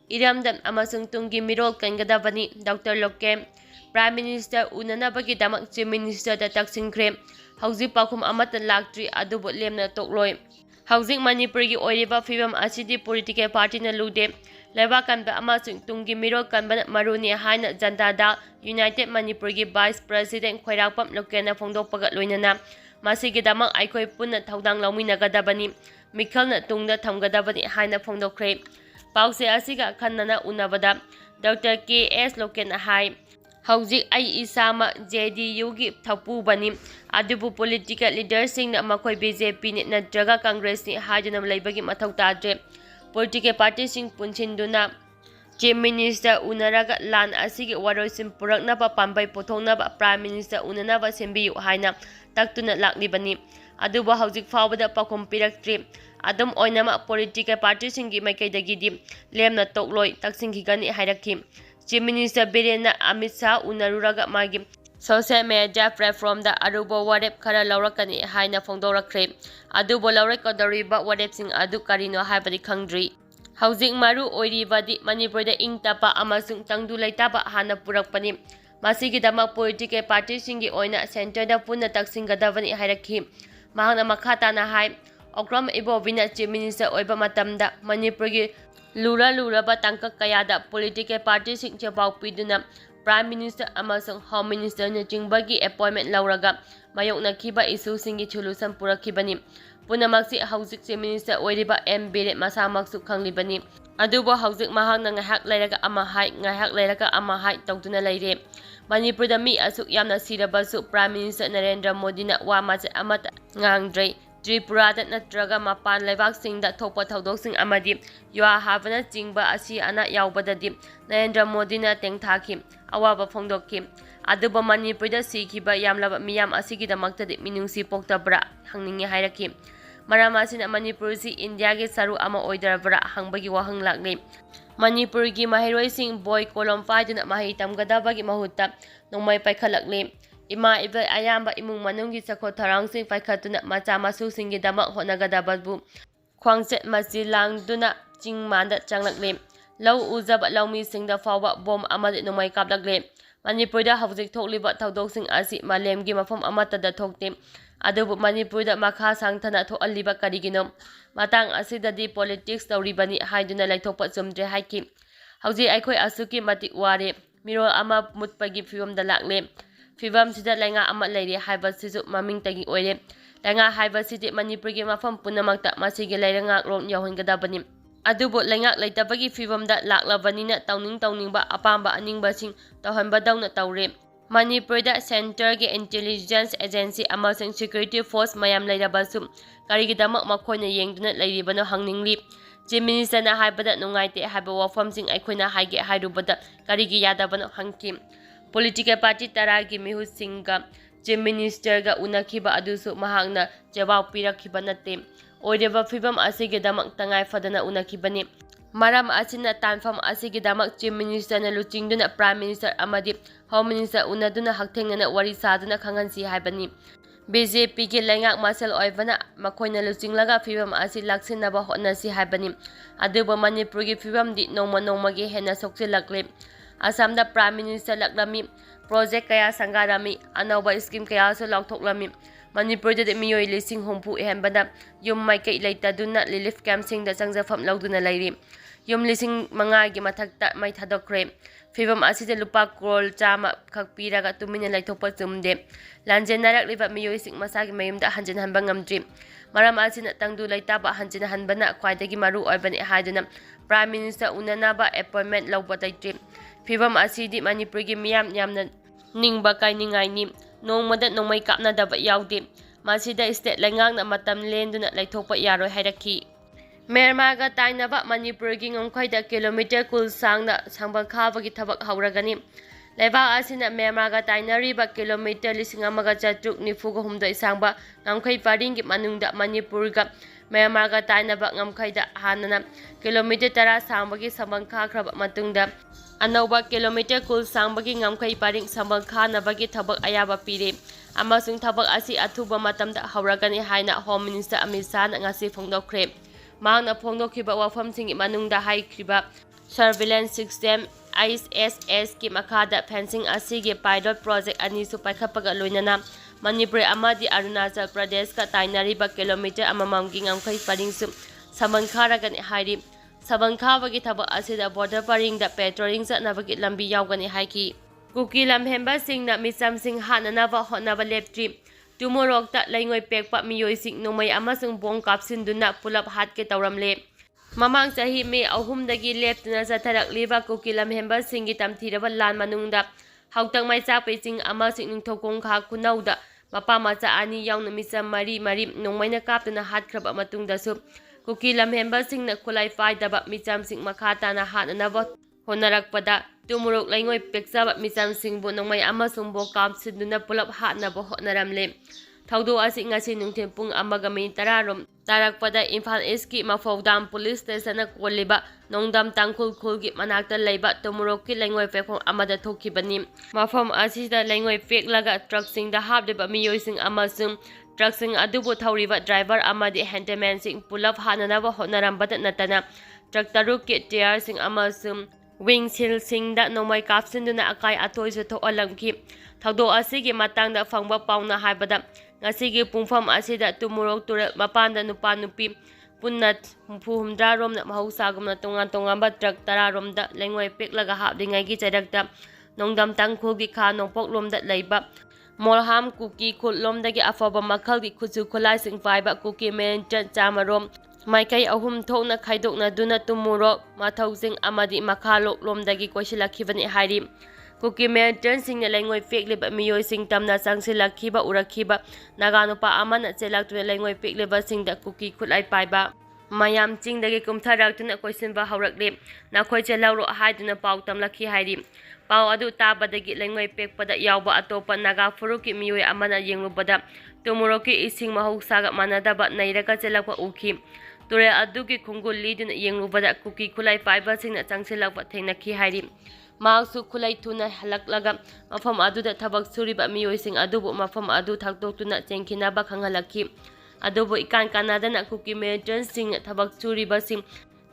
ꯏꯔꯝꯗꯝ ꯑꯃꯁꯨꯡ ꯇꯨꯡꯒꯤ ꯃꯤꯔꯣꯜ ꯀꯟꯒꯗꯕꯅꯤ꯫ ꯗꯣꯛꯇꯔ ꯂꯣꯀꯦꯟ ꯄ꯭ꯔꯥꯏꯝ ꯃꯤꯅꯤꯁꯇꯔ ꯎꯅꯅꯕꯒꯤꯗꯃꯛ ꯆꯤꯐ ꯃꯤꯅꯤꯁꯇꯔꯗ ꯇꯛꯁꯤꯟꯈ꯭ꯔꯦ꯫ ꯍꯧꯖꯤꯛ ꯄꯥꯎꯈꯨꯝ ꯑꯃꯠꯇ ꯂꯥꯛꯇ꯭ꯔꯤ, ꯑꯗꯨꯕꯨ ꯂꯦꯝꯅ ꯇꯣꯛꯂꯣꯏ꯫ ꯍꯧꯖꯤꯛ ꯃꯅꯤꯄꯨꯔꯒꯤ ꯑꯣꯏꯔꯤꯕ ꯐꯤꯚꯝ ꯑꯁꯤꯗꯤ ꯄꯣꯂꯤꯇꯤꯀꯦꯜ ꯄꯥꯔꯇꯤꯅ ꯂꯨꯗꯦ, ꯂꯩꯕꯥꯛ ꯀꯟꯕ ꯑꯃꯁꯨꯡ ꯇꯨꯡꯒꯤ ꯃꯤꯔꯣꯜ ꯀꯟꯕꯅ ꯃꯔꯨꯅꯤ ꯍꯥꯏꯅ ꯖꯟꯇꯥ ꯗꯜ ꯌꯨꯅꯥꯏꯇꯦꯗ ꯃꯅꯤꯄꯨꯔꯒꯤ ꯚꯥꯏꯁ ꯄ꯭ꯔꯁꯤꯗꯦꯟꯠ ꯈꯣꯏꯔꯥꯛꯄꯝ ꯂꯣꯀꯦꯟꯅ ꯐꯣꯡꯗꯣꯛꯄꯒ ꯂꯣꯏꯅꯅ ꯃꯁꯤꯒꯤꯗꯃꯛ ꯑꯩꯈꯣꯏ ꯄꯨꯟꯅ ꯊꯧꯗꯥꯡ ꯂꯧꯃꯤꯟꯅꯒꯗꯕꯅꯤ, ꯃꯤꯈꯜꯅ ꯇꯨꯡꯗ ꯊꯝꯒꯗꯕꯅꯤ ꯍꯥꯏꯅ ꯐꯣꯡꯗꯣꯛꯈ꯭ꯔꯦ꯫ ꯄꯥꯎꯆꯦ ꯑꯁꯤꯒ ꯑꯈꯟꯅꯅ ꯎꯅꯕꯗ ꯗꯣꯛꯇꯔ ꯀꯦ. ꯑꯦꯁ. ꯂꯣꯀꯦꯟꯅ ꯍꯥꯏ Hꯧjik ai isama JDU-gi thapubani adubu political leadersing na makhoi BJP ni natraga Congress ni hajana laibagi mathau tadre political party sing punchinduna Chief Minister unaraga lan asigi waroisim puraknaba pambai pothongnaba Prime Minister unanaba sembiyu haina taktuna laklibani adubu hꯧjik fawbada pakhum piraktre adum oinama political party singi maikaidagidi lemna tokloi taksinghigani hairakhi Chief Minister Birena Amit Shah unaruraga magi social media platform da arubo warep khara laurakani haina phongdorakre adubo laurakadoriba warepsing adu karino haibadi khangdri Hꯧjik maru oiribadi Manipur da ingtapa amasung tangdu laitaba hana purakpani masigidama political party singi oina center da punna taksinggadavani hairakhi mahangna makhatana hai okram ibobina Chief Minister oiba matamda Manipurgi luraba tangkak kayada political party sing chapau piduna Prime Minister amasung Home Minister na jingbagi appointment lauraga mayokna kiba issue singi solution purakibani punamaksi hꯧjik Chief Minister oiriba M Biret masamaksu khanglibani adubo hꯧjik mahakna ngahak lairaga ama hai tawduna laire Manipurda mi asuk yamna sirabasu Prime Minister Narendra Modi na wa mache amata ngangdre Tripurada natraga mapan lebaksingda thokpa thaudoksing amadi yua havana chingba asi ana yaubadadi Narendra Modi na tengthaki awaba phongdokki aduba Manipurda sikhiba yamlaba miyam asigidamaktadi minungsi poktabra hangningi hairakhi maram asina Manipursi India ge saru ama oidarabra hangbagi wahang lakni Manipurgi mahiroising boy kolom faiduna mahi tamgadabagi mahutta nongmai paikhalakli Ima ibel ayamba imung manunggi sakho tharangsing paikhatuna macha masusingi damak honagadababu khwangset masi langduna chingmanda changlakle lau uzaba laumi singda fawa bom amadi nomai kaplakle Manipurda hꯧjik thokliba thaudoksing asi malemgi mafam amatada thokte adubu Manipurda makha sangthana thoaliba karigino matang asidadi politics tawribani haiduna laithokpa chumdre haiki hꯧjik aikhoi asuki matik ware mirol ama mutpagi fiwamda lakle Fibam sida lenga ama leire haiba sisu maming tagi oire lenga haiba sidi Manipurgi mafam punamakta masigi leirangak ron yauhinggadabani adubo lengak leitabagi fibamda laklabanina tauningba apamba aningba sing tawhanba dauna tawre Manipurda Center ge Intelligence Agency amasing Security Force mayam leirabasu karigidamak makhoina yengduna leiribano hangningli Chief Minister na haibada nungaite haiba wafamsing aikhoina haige hairubada karigi yadabano hangki Political party taragi mihu singa Chief Minister ga unakiba adusu mahangna jawab pirakhiba natte oireba fibam asigidamak tangai fadana unakibani maram asina tanfam asigidamak Chief Minister na luchingduna Prime Minister amadi Home Minister unaduna hakthengnana wari saduna khangansi haibani BJP gi lengak masel oivana makhoina luchinglaga fibam asi laksinaba hotnasi haibani aduba Manipurgi fibam di nongma gi hena soksilakle Asamda Prime Minister laklami project kaya sangarami anauba scheme kaya so lauthoklami Manipurda de miyoi lising humpu ehembada yum maikai leitaduna relief camp singda changjafam lauduna lairi yum lising mangai gi mathakta mai thadokre fibam aside lupa crore chama khakpiraga tumina laithokpa chumde lanjenarak liba miyoi sing masagi mayumda hanjin hanba ngamdri maram asina tangdu laitaba hanjin hanbana khwaidagi maru oibani haiduna Prime Minister unanaba appointment lauba taitri Fibam asidi Manipurgi miyam yamna ningba kainingai ni nongmada nongmai kapnadaba yaude masida state lengangna matam lenduna laithokpa yaroi hairakhi Myanmarga tainaba Manipurgi ngomkhaida kilometer kul sangna sangbal khabagi thabak hauragani Leba asina Myanmarga tainariba kilometer 1493 sangba ngamkhai paringi manungda Manipurga Myanmarga tainaba ngamkhaida hanana kilometer 10 sangbagi sambang khakraba matungda Anauba kilometer kul sangbagi ngamkhai paring sambal khanabagi thabak ayaba pire amasung thabak asi athuba matamda hauragani haina Home Minister Amit Shah na ngasi phongdokre mahangna phongdokhiba wafamsingi manungda haikriba surveillance system ISS ki makhada fencing asigi pilot project anisu paikhapaga loinana Manipur amadi Arunachal Pradesh ka tainariba kilometer amamamgi ngamkhai paringsu saman kharagani hairi saban khabagi thabak asida border paringda patrolling satnabagi lambi yaugani haiki kuki lamhemba singna misam sing hananaba hotnaba leptri tumorokta laingoi pekpa miyoi sing nomai amasung bong kapsinduna pulap hatke tawramle mamang sahi me ahumdagi leptuna satharakliba kuki lamhemba singi tamthiraba lan manungda ꯍꯥꯎꯇꯛ ꯃꯩ ꯆꯥꯛꯄꯩ ꯆꯤꯡ ꯑꯃꯁꯨꯡ ꯅꯤꯡꯊꯧꯀꯣꯡ ꯈꯥ ꯈꯨꯅꯧꯗ ꯃꯄꯥ ꯃꯆꯥ ꯑꯅꯤ ꯌꯥꯎꯅ ꯃꯤꯆꯝ ꯃꯔꯤ ꯅꯣꯡꯃꯩꯅ ꯀꯥꯞꯇꯨꯅ ꯍꯥꯠꯈ꯭ꯔꯕ ꯃꯇꯨꯡꯗꯁꯨ ꯀꯨꯀꯤ ꯂꯝꯍꯦꯟꯕꯁꯤꯡꯅ ꯈꯨꯠꯂꯥꯏ ꯄꯥꯏꯗꯕ ꯃꯤꯆꯝꯁꯤꯡ ꯃꯈꯥ ꯇꯥꯅ ꯍꯥꯠꯅꯅꯕ ꯍꯣꯠꯅꯔꯛꯄꯗ ꯇꯨꯃꯨꯔꯣꯛ ꯂꯩꯉꯣꯏ ꯄꯦꯛꯆꯕ ꯃꯤꯆꯝꯁꯤꯡꯕꯨ ꯅꯣꯡꯃꯩ ꯑꯃꯁꯨꯡ ꯕꯣꯝ ꯀꯥꯞꯁꯤꯟꯗꯨꯅ ꯄꯨꯂꯞ ꯍꯥꯠꯅꯕ ꯍꯣꯠꯅꯔꯝꯂꯦ꯫ ꯊꯧꯗꯣꯛ ꯑꯁꯤ ꯉꯁꯤ ꯅꯨꯡꯊꯤꯜ ꯄꯨꯡ 1:10 ꯔꯣꯝ ꯇꯥꯔꯛꯄꯗ ꯏꯝꯐꯥꯜ ꯏꯁꯀꯤ ꯃꯐꯧꯗꯥꯝ ꯄꯨꯂꯤꯁ ꯁ꯭ꯇꯦꯁꯟꯅ ꯀꯣꯜꯂꯤꯕ ꯅꯣꯡꯗꯝ ꯇꯥꯡꯈꯨꯜ ꯈꯨꯜꯒꯤ ꯃꯅꯥꯛꯇ ꯂꯩꯕ ꯇꯨꯃꯨꯔꯣꯛꯀꯤ ꯂꯩꯉꯣꯏ ꯄꯦꯛꯐꯝ ꯑꯃꯗ ꯊꯣꯛꯈꯤꯕꯅꯤ꯫ ꯃꯐꯝ ꯑꯁꯤꯗ ꯂꯩꯉꯣꯏ ꯄꯦꯛꯂꯒ ꯇ꯭ꯔꯛꯁꯤꯡꯗ ꯍꯥꯞꯂꯤꯕ ꯃꯤꯑꯣꯏꯁꯤꯡ ꯑꯃꯁꯨꯡ ꯇ꯭ꯔꯛꯁꯤꯡ ꯑꯗꯨꯕꯨ ꯊꯧꯔꯤꯕ ꯗ꯭ꯔꯥꯏꯚꯔ ꯑꯃꯗꯤ ꯍꯦꯟꯗꯃꯦꯟꯁꯤꯡ ꯄꯨꯂꯞ ꯍꯥꯠꯅꯅꯕ ꯍꯣꯠꯅꯔꯝꯕꯇ ꯅꯠꯇꯅ ꯇ꯭ꯔꯛ 6ꯀꯤ ꯇꯌꯥꯔꯁꯤꯡ ꯑꯃꯁꯨꯡ ꯋꯤꯡꯁꯤꯜꯁꯤꯡꯗ ꯅꯣꯡꯃꯩ ꯀꯥꯞꯁꯤꯟꯗꯨꯅ ꯑꯀꯥꯏ ꯑꯇꯣꯏꯁꯨ ꯊꯣꯛꯍꯜꯂꯝꯈꯤ꯫ ꯊꯧꯗꯣꯛ ꯑꯁꯤꯒꯤ ꯃꯇꯥꯡꯗ ꯐꯪꯕ ꯄꯥꯎꯅ ꯍꯥꯏꯕꯗ ꯉꯁꯤꯒꯤ ꯄꯨꯡꯐꯝ ꯑꯁꯤꯗ ꯇꯨꯃꯨꯔꯣꯛ ꯇꯨꯔꯦꯜ ꯃꯄꯥꯟꯗ ꯅꯨꯄꯥ ꯅꯨꯄꯤ ꯄꯨꯟꯅ 70 ꯔꯣꯝꯅ ꯃꯍꯧꯁꯥꯒꯨꯝꯅ ꯇꯣꯉꯥꯟ ꯇꯣꯉꯥꯟꯕ ꯇ꯭ꯔꯛ 10 ꯔꯣꯝꯗ ꯂꯩꯉꯣꯏ ꯄꯦꯛꯂꯒ ꯍꯥꯞꯂꯤꯉꯩꯒꯤ ꯆꯩꯔꯛꯇ ꯅꯣꯡꯗꯝ ꯇꯥꯡꯈꯨꯜꯒꯤ ꯈꯥ ꯅꯣꯡꯄꯣꯛꯂꯣꯝꯗ ꯂꯩꯕ ꯃꯣꯜꯍꯥꯝ ꯀꯨꯀꯤ ꯈꯨꯜ ꯂꯣꯝꯗꯒꯤ ꯑꯐꯕ ꯃꯈꯜꯒꯤ ꯈꯨꯠꯁꯨ ꯈꯨꯠꯂꯥꯏꯁꯤꯡ ꯄꯥꯏꯕ ꯀꯨꯀꯤ ꯃꯤꯂꯤꯇꯦꯟꯠ 100 ꯔꯣꯝ ꯃꯥꯏꯀꯩ ꯑꯍꯨꯝ ꯊꯣꯛꯅ ꯈꯥꯏꯗꯣꯛꯅꯗꯨꯅ ꯇꯨꯃꯨꯔꯣꯛ ꯃꯊꯧꯁꯤꯡ ꯑꯃꯗꯤ ꯃꯈꯥꯂꯣꯛ ꯂꯣꯝꯗꯒꯤ ꯀꯣꯏꯁꯤꯜꯂꯛꯈꯤꯕꯅꯤ ꯍꯥꯏꯔꯤ꯫ ꯀꯨꯀꯤ ꯃꯤꯂꯤꯇꯦꯟꯠꯁꯤꯡꯅ ꯂꯩꯉꯣꯏ ꯄꯦꯛꯂꯤꯕ ꯃꯤꯑꯣꯏꯁꯤꯡ ꯇꯝꯅ ꯆꯪꯁꯤꯜꯂꯛꯈꯤꯕ ꯎꯔꯛꯈꯤꯕ ꯅꯥꯒꯥ ꯅꯨꯄꯥ ꯑꯃꯅ ꯆꯦꯜꯂꯛꯇꯨꯅ ꯂꯩꯉꯣꯏ ꯄꯦꯛꯂꯤꯕꯁꯤꯡꯗ ꯀꯨꯀꯤ ꯈꯨꯠꯂꯥꯏ ꯄꯥꯏꯕ ꯃꯌꯥꯝ ꯆꯤꯡꯗꯒꯤ ꯀꯨꯝꯊꯔꯛꯇꯨꯅ ꯀꯣꯏꯁꯤꯟꯕ ꯍꯧꯔꯛꯂꯦ꯫ "ꯅꯈꯣꯏ ꯆꯦꯜꯍꯧꯔꯣ" ꯍꯥꯏꯗꯨꯅ ꯄꯥꯎ ꯇꯝꯂꯛꯈꯤ ꯍꯥꯏꯔꯤ꯫ ꯄꯥꯎ ꯑꯗꯨ ꯇꯥꯕꯗꯒꯤ ꯂꯩꯉꯣꯏ ꯄꯦꯛꯄꯗ ꯌꯥꯎꯕ ꯑꯇꯣꯞꯄ ꯅꯥꯒꯥ ꯐꯨꯔꯨꯞꯀꯤ ꯃꯤꯑꯣꯏ ꯑꯃꯅ ꯌꯦꯡꯂꯨꯕꯗ ꯇꯨꯃꯨꯔꯣꯛꯀꯤ ꯏꯁꯤꯡ ꯃꯍꯧꯁꯥꯒ ꯃꯥꯟꯅꯗꯕ ꯅꯩꯔꯒ ꯆꯦꯜꯂꯛꯄ ꯎꯈꯤ꯫ ꯇꯨꯔꯦꯜ ꯑꯗꯨꯒꯤ ꯈꯣꯡꯒꯨꯜ ꯂꯤꯗꯨꯅ ꯌꯦꯡꯂꯨꯕꯗ ꯀꯨꯀꯤ ꯈꯨꯠꯂꯥꯏ ꯄꯥꯏꯕꯁꯤꯡꯅ ꯆꯪꯁꯤꯜꯂꯛꯄ ꯊꯦꯡꯅꯈꯤ ꯍꯥꯏꯔꯤ꯫ ꯃꯍꯥꯛꯁꯨ ꯈꯨꯠꯂꯥꯏ ꯊꯨꯅ ꯍꯜꯂꯛꯂꯒ ꯃꯐꯝ ꯑꯗꯨꯗ ꯊꯕꯛ ꯁꯨꯔꯤꯕ ꯃꯤꯑꯣꯏꯁꯤꯡ ꯑꯗꯨꯕꯨ ꯃꯐꯝ ꯑꯗꯨ ꯊꯥꯗꯣꯛꯇꯨꯅ ꯆꯦꯟꯈꯤꯅꯕ ꯈꯪꯍꯜꯂꯛꯈꯤ꯫ ꯑꯗꯨꯕꯨ ꯏꯀꯥꯟ ꯀꯥꯟꯅꯗꯅ ꯀꯨꯀꯤ ꯃꯤꯂꯤꯇꯦꯟꯠꯁꯤꯡꯅ ꯊꯕꯛ ꯁꯨꯔꯤꯕꯁꯤꯡ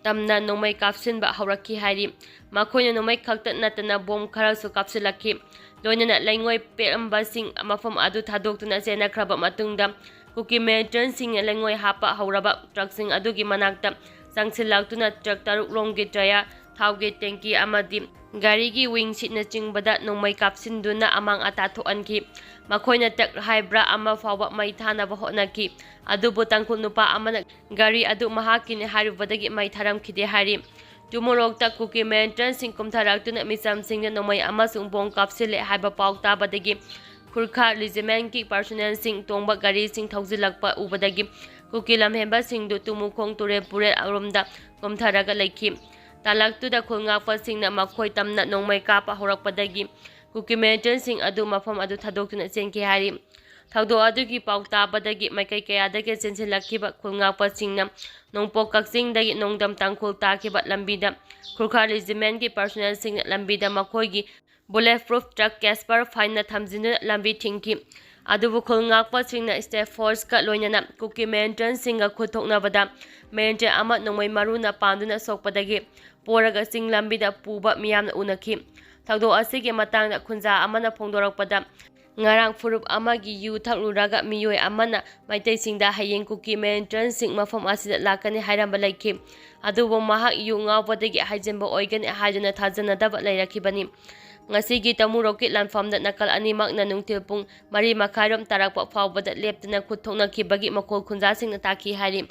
ꯇꯝꯅ ꯅꯣꯡꯃꯩ ꯀꯥꯞꯁꯤꯟꯕ ꯍꯧꯔꯛꯈꯤ ꯍꯥꯏꯔꯤ꯫ ꯃꯈꯣꯏꯅ ꯅꯣꯡꯃꯩ ꯈꯛꯇ ꯅꯠꯇꯅ ꯕꯣꯝ ꯈꯔꯁꯨ ꯀꯥꯞꯁꯤꯜꯂꯛꯈꯤ꯫ ꯂꯣꯏꯅꯅ ꯂꯩꯉꯣꯏ ꯄꯦꯛꯂꯝꯕꯁꯤꯡ ꯃꯐꯝ ꯑꯗꯨ ꯊꯥꯗꯣꯛꯇꯨꯅ ꯆꯦꯟꯅꯈ꯭ꯔꯕ ꯃꯇꯨꯡꯗ ꯀꯨꯀꯤ ꯃꯤꯂꯤꯇꯦꯟꯠꯁꯤꯡꯅ ꯂꯩꯉꯣꯏ ꯍꯥꯞꯄ ꯍꯧꯔꯕ ꯇ꯭ꯔꯛꯁꯤꯡ ꯑꯗꯨꯒꯤ ꯃꯅꯥꯛꯇ ꯆꯪꯁꯤꯜꯂꯛꯇꯨꯅ ꯇ꯭ꯔꯛ 6 ꯔꯣꯝꯒꯤ ꯇꯌꯥꯔ, ꯊꯥꯎꯒꯤ ꯇꯦꯡꯀꯤ ꯑꯃꯗꯤ ꯒꯥꯔꯤꯒꯤ ꯋꯤꯡ ꯁꯤꯠꯅꯆꯤꯡꯕꯗ ꯅꯣꯡꯃꯩ ꯀꯥꯞꯁꯤꯟꯗꯨꯅ ꯑꯃꯥꯡ ꯑꯇꯥ ꯊꯣꯛꯍꯟꯈꯤ꯫ ꯃꯈꯣꯏꯅ ꯇ꯭ꯔꯛ ꯍꯥꯏꯕ꯭ꯔꯥ ꯑꯃ ꯐꯥꯎꯕ ꯃꯩ ꯊꯥꯅꯕ ꯍꯣꯠꯅꯈꯤ꯫ ꯑꯗꯨꯕꯨ ꯇꯥꯡꯈꯨꯜ ꯅꯨꯄꯥ ꯑꯃꯅ ꯒꯥꯔꯤ ꯑꯗꯨ ꯃꯍꯥꯛꯀꯤꯅꯤ ꯍꯥꯏꯔꯨꯕꯗꯒꯤ ꯃꯩ ꯊꯥꯔꯝꯈꯤꯗꯦ ꯍꯥꯏꯔꯤ꯫ ꯇꯨꯃꯨꯔꯣꯛꯇ ꯀꯨꯀꯤ ꯃꯤꯂꯤꯇꯦꯟꯠꯁꯤꯡ ꯀꯨꯝꯊꯔꯛꯇꯨꯅ ꯃꯤꯆꯝꯁꯤꯡꯗ ꯅꯣꯡꯃꯩ ꯑꯃꯁꯨꯡ ꯕꯣꯝ ꯀꯥꯞꯁꯤꯜꯂꯦ ꯍꯥꯏꯕ ꯄꯥꯎ ꯇꯥꯕꯗꯒꯤ ꯈꯨꯔꯈꯥ ꯔꯤꯖꯤꯃꯦꯟꯠꯀꯤ ꯄꯔꯁꯣꯅꯦꯜꯁꯤꯡ ꯇꯣꯡꯕ ꯒꯥꯔꯤꯁꯤꯡ ꯊꯧꯖꯤꯜꯂꯛꯄ ꯎꯕꯗꯒꯤ ꯀꯨꯀꯤ ꯂꯝꯍꯦꯟꯕꯁꯤꯡꯗꯨ ꯇꯨꯃꯨꯈꯣꯡ ꯇꯨꯔꯦꯜ ꯄꯨꯔꯦꯜ ꯔꯣꯝꯗ ꯀꯨꯝꯊꯔꯒ ꯂꯩꯈꯤ꯫ ꯇꯥꯂꯛꯇꯨꯗ ꯈꯨꯜ ꯉꯥꯛꯄꯁꯤꯡꯅ ꯃꯈꯣꯏ ꯇꯝꯅ ꯅꯣꯡꯃꯩ ꯀꯥꯞꯄ ꯍꯧꯔꯛꯄꯗꯒꯤ ꯀꯨꯀꯤ ꯃꯤꯂꯤꯇꯦꯟꯠꯁꯤꯡ ꯑꯗꯨ ꯃꯐꯝ ꯑꯗꯨ ꯊꯥꯗꯣꯛꯇꯨꯅ ꯆꯦꯟꯈꯤ ꯍꯥꯏꯔꯤ꯫ ꯊꯧꯗꯣꯛ ꯑꯗꯨꯒꯤ ꯄꯥꯎ ꯇꯥꯕꯗꯒꯤ ꯃꯥꯏꯀꯩ ꯀꯌꯥꯗꯒꯤ ꯆꯦꯟꯁꯤꯜꯂꯛꯈꯤꯕ ꯈꯨꯜ ꯉꯥꯛꯄꯁꯤꯡꯅ ꯅꯣꯡꯄꯣꯛ ꯀꯛꯆꯤꯡꯗꯒꯤ ꯅꯣꯡꯗꯝ ꯇꯥꯡꯈꯨꯜ ꯇꯥꯈꯤꯕ ꯂꯝꯕꯤꯗ ꯈꯨꯔꯈꯥ ꯔꯤꯖꯤꯃꯦꯟꯠꯀꯤ ꯄꯔꯁꯣꯅꯦꯜꯁꯤꯡꯅ ꯂꯝꯕꯤꯗ ꯃꯈꯣꯏꯒꯤ ꯕꯨꯂꯦꯠꯄ꯭ꯔꯨꯐ ꯇ꯭ꯔꯛ ꯀꯦꯁꯄꯔ ꯐꯥꯏꯟꯅ ꯊꯝꯖꯤꯟꯗꯨꯅ ꯂꯝꯕꯤ ꯊꯤꯡꯈꯤ꯫ ꯑꯗꯨꯕꯨ ꯈꯨꯜ ꯉꯥꯛꯄꯁꯤꯡꯅ ꯁ꯭ꯇꯦꯠ ꯐꯣꯔꯁꯀ ꯂꯣꯏꯅꯅ ꯀꯨꯀꯤ ꯃꯤꯂꯤꯇꯦꯟꯠꯁꯤꯡꯒ ꯈꯨꯠ ꯊꯣꯛꯅꯕꯗ ꯃꯤꯂꯤꯇꯦꯟꯠ ꯑꯃ ꯅꯣꯡꯃꯩ ꯃꯔꯨꯅ ꯄꯥꯟꯗꯨꯅ ꯁꯣꯛꯄꯗꯒꯤ ꯄꯣꯔꯒ ꯆꯤꯡ ꯂꯝꯕꯤꯗ ꯄꯨꯕ ꯃꯤꯌꯥꯝꯅ ꯎꯅꯈꯤ꯫ ꯊꯧꯗꯣꯛ ꯑꯁꯤꯒꯤ ꯃꯇꯥꯡꯗ ꯈꯨꯟꯖꯥ ꯑꯃꯅ ꯐꯣꯡꯗꯣꯔꯛꯄꯗ ꯉꯔꯥꯡ ꯐꯨꯔꯨꯞ ꯑꯃꯒꯤ ꯌꯨ ꯊꯛꯂꯨꯔꯒ ꯃꯤꯑꯣꯏ ꯑꯃꯅ ꯃꯩꯇꯩꯁꯤꯡꯗ ꯍꯌꯦꯡ ꯀꯨꯀꯤ ꯃꯤꯂꯤꯇꯦꯟꯠꯁꯤꯡ ꯃꯐꯝ ꯑꯁꯤꯗ ꯂꯥꯛꯀꯅꯤ ꯍꯥꯏꯔꯝꯕ ꯂꯩꯈꯤ꯫ ꯑꯗꯨꯕꯨ ꯃꯍꯥꯛ ꯌꯨ ꯉꯥꯎꯕꯗꯒꯤ ꯍꯥꯏꯖꯤꯟꯕ ꯑꯣꯏꯒꯅꯤ ꯍꯥꯏꯗꯨꯅ ꯊꯥꯖꯅꯗꯕ ꯂꯩꯔꯛꯈꯤꯕꯅꯤ꯫ ꯉꯁꯤꯒꯤ ꯇꯃꯨꯔꯣꯛꯀꯤ ꯂꯥꯟꯐꯝꯗ ꯅꯥꯀꯜ ꯑꯅꯤꯃꯛꯅ ꯅꯨꯡꯊꯤꯜ ꯄꯨꯡ 4:30 ꯔꯣꯝ ꯇꯥꯔꯛꯄ ꯐꯥꯎꯕꯗ ꯂꯦꯞꯇꯅ ꯈꯨꯠ ꯊꯣꯛꯅꯈꯤꯕꯒꯤ ꯃꯈꯣꯜ ꯈꯨꯟꯖꯥꯁꯤꯡꯅ ꯇꯥꯈꯤ ꯍꯥꯏꯔꯤ꯫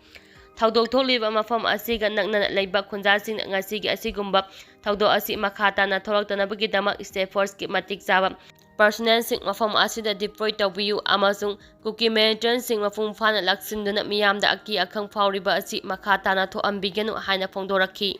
ꯊꯧꯗꯣꯛ ꯊꯣꯛꯂꯤꯕ ꯃꯐꯝ ꯑꯁꯤꯒ ꯅꯛꯅꯅ ꯂꯩꯕ ꯈꯨꯟꯖꯥꯁꯤꯡꯅ ꯉꯁꯤꯒꯤ ꯑꯁꯤꯒꯨꯝꯕ ꯊꯧꯗꯣꯛ ꯑꯁꯤ ꯃꯈꯥ ꯇꯥꯅ ꯊꯣꯛꯂꯛꯇꯅꯕꯒꯤꯗꯃꯛ ꯁ꯭ꯇꯦꯠ ꯐꯣꯔꯁꯀꯤ ꯃꯇꯤꯛ ꯆꯥꯕ ꯄꯔꯁꯣꯅꯦꯜꯁꯤꯡ ꯃꯐꯝ ꯑꯁꯤꯗ ꯗꯤꯄ꯭ꯂꯣꯏ ꯇꯧꯕꯤꯌꯨ ꯑꯃꯁꯨꯡ ꯀꯨꯀꯤ ꯃꯤꯂꯤꯇꯦꯟꯠꯁꯤꯡ ꯃꯄꯨꯡ ꯐꯥꯅ ꯂꯥꯛꯁꯤꯟꯗꯨꯅ ꯃꯤꯌꯥꯝꯗ ꯑꯀꯤ ꯑꯈꯪ ꯐꯥꯎꯔꯤꯕ ꯑꯁꯤ ꯃꯈꯥ ꯇꯥꯅ ꯊꯣꯛꯍꯟꯕꯤꯒꯅꯨ ꯍꯥꯏꯅ ꯐꯣꯡꯗꯣꯔꯛꯈꯤ꯫